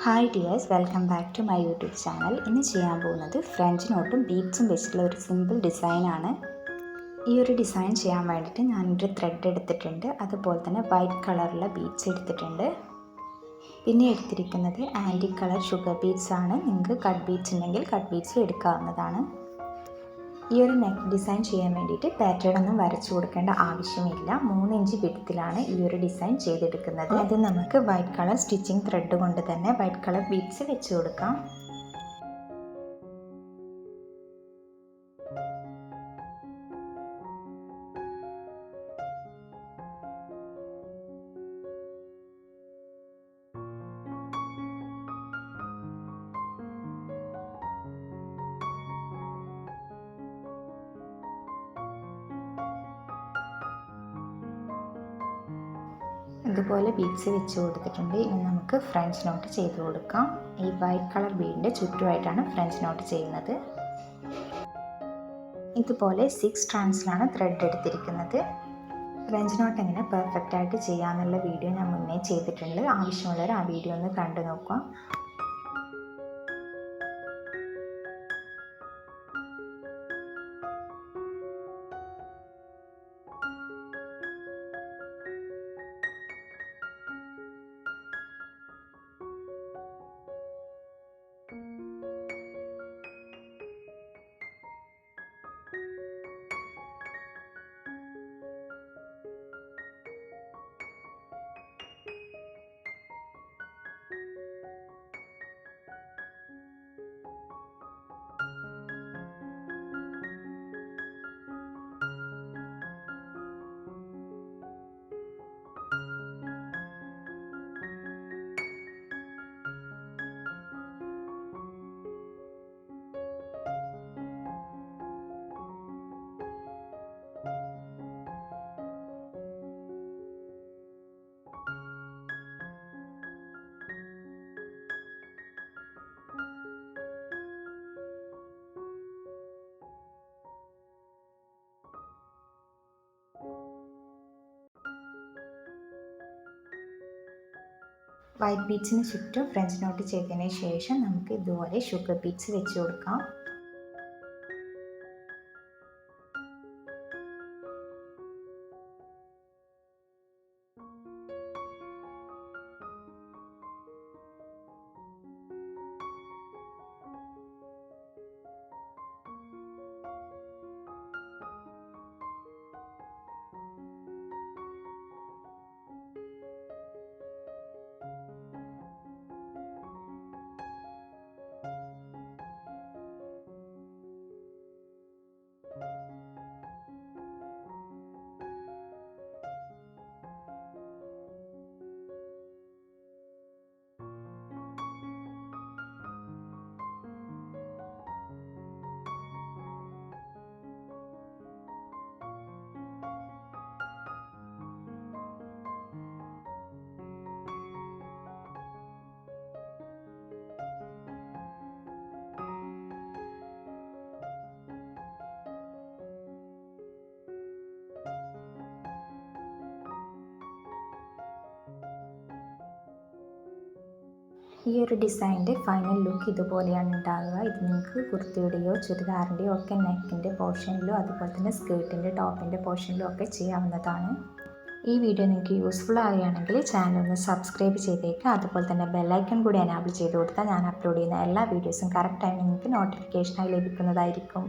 Hi dears, welcome back to my YouTube channel. ഇന്ന് ചെയ്യാൻ പോകുന്നത് ഫ്രഞ്ച് നോട്ടും ബീഡ്സും വെച്ചിട്ടുള്ള ഒരു സിമ്പിൾ ഡിസൈനാണ്. ഈ ഒരു ഡിസൈൻ ചെയ്യാൻ വേണ്ടിയിട്ട് ഞാനൊരു ത്രെഡ് എടുത്തിട്ടുണ്ട്, അതുപോലെ തന്നെ വൈറ്റ് കളറുള്ള ബീഡ്സ് എടുത്തിട്ടുണ്ട്. പിന്നെ എടുത്തിരിക്കുന്നത് ആൻറ്റിക് കളർ ഷുഗർ ബീഡ്സ് ആണ്. നിങ്ങൾക്ക് കട്ട് ബീഡ്സ് ഉണ്ടെങ്കിൽ കട്ട് ബീഡ്സും എടുക്കാവുന്നതാണ്. ഈ ഒരു നെക്ക് ഡിസൈൻ ചെയ്യാൻ വേണ്ടിയിട്ട് പാറ്റേൺ ഒന്നും വരച്ചു കൊടുക്കേണ്ട ആവശ്യമില്ല. 3 ഇഞ്ച് വിഡ്ത്തിലാണ് ഈ ഒരു ഡിസൈൻ ചെയ്തെടുക്കുന്നത്. അത് നമുക്ക് വൈറ്റ് കളർ സ്റ്റിച്ചിങ് ത്രെഡ് കൊണ്ട് തന്നെ വൈറ്റ് കളർ ബീഡ്സ് വെച്ച് കൊടുക്കാം. ഇതുപോലെ ബീഡ്സ് വെച്ച് കൊടുത്തിട്ടുണ്ട്. ഇനി നമുക്ക് ഫ്രഞ്ച് നോട്ട് ചെയ്ത് കൊടുക്കാം. ഈ വൈറ്റ് കളർ ബീഡിൻ്റെ ചുറ്റുമായിട്ടാണ് ഫ്രഞ്ച് നോട്ട് ചെയ്യുന്നത്. ഇതുപോലെ 6 സ്ട്രാൻഡ്സിലാണ് ത്രെഡ് എടുത്തിരിക്കുന്നത്. ഫ്രഞ്ച് നോട്ട് എങ്ങനെ പെർഫെക്റ്റ് ആയിട്ട് ചെയ്യാമെന്നുള്ള വീഡിയോ ഞാൻ മുന്നേ ചെയ്തിട്ടുണ്ട്. ആവശ്യമുള്ളവർ ആ വീഡിയോ ഒന്ന് കണ്ടു നോക്കാം. വൈറ്റ് ബീഡ്സിന് ചുറ്റും ഫ്രഞ്ച് നോട്ട് ചെയ്തതിന് ശേഷം നമുക്ക് ഇതുപോലെ ഷുഗർ ബീഡ്സ് വെച്ച് കൊടുക്കാം. ഈ ഒരു ഡിസൈനിൻ്റെ ഫൈനൽ ലുക്ക് ഇതുപോലെയാണ് ഉണ്ടാകുക. ഇത് നിങ്ങൾക്ക് കുർത്തിയുടെയോ ചുരിദാറിൻ്റെയോ ഒക്കെ നെക്കിൻ്റെ പോർഷനിലോ അതുപോലെ തന്നെ സ്കേർട്ടിൻ്റെ ടോപ്പിൻ്റെ പോർഷനിലോ ഒക്കെ ചെയ്യാവുന്നതാണ്. ഈ വീഡിയോ നിങ്ങൾക്ക് യൂസ്ഫുൾ ആവുകയാണെങ്കിൽ ചാനൽ ഒന്ന് സബ്സ്ക്രൈബ് ചെയ്തേക്കുക. അതുപോലെ തന്നെ ബെല്ലൈക്കൺ കൂടി എനാബിൾ ചെയ്ത് കൊടുത്താൽ ഞാൻ അപ്ലോഡ് ചെയ്യുന്ന എല്ലാ വീഡിയോസും കറക്റ്റ് ടൈമിൽ നിങ്ങൾക്ക് നോട്ടിഫിക്കേഷനായി ലഭിക്കുന്നതായിരിക്കും.